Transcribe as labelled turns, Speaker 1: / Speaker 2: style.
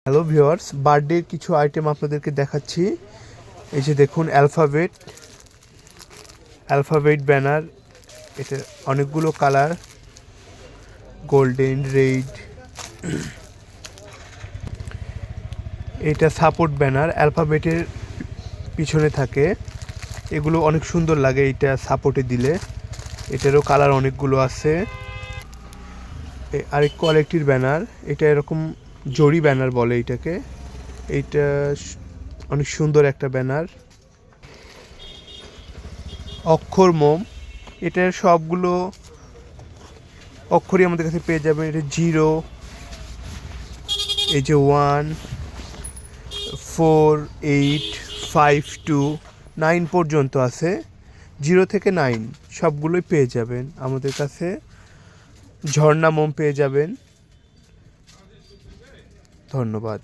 Speaker 1: Hello viewers, বার্থডের কিছু item আপনাদেরকে দেখাচ্ছি। এই যে দেখুন, অ্যালফাবেট ব্যানার। এটা অনেকগুলো কালার, গোল্ডেন, রেড। এটা সাপোর্ট ব্যানার, অ্যালফাবেটের পিছনে থাকে। এগুলো অনেক সুন্দর লাগে এটা সাপোর্টে দিলে। এটারও কালার অনেকগুলো আছে। আরেক কোয়ালিটির ব্যানার, এটা এরকম জরি ব্যানার বলে এটাকে। এইটা অনেক সুন্দর একটা ব্যানার। অক্ষর মোম, এটার সবগুলো অক্ষরই আমাদের কাছে পেয়ে যাবেন। এটা 0, এই যে 1, 4, 8, 5 to 9 পর্যন্ত আছে। 0 থেকে 9 সবগুলোই পেয়ে যাবেন আমাদের কাছে। ঝর্ণা মোম পেয়ে যাবেন। ধন্যবাদ।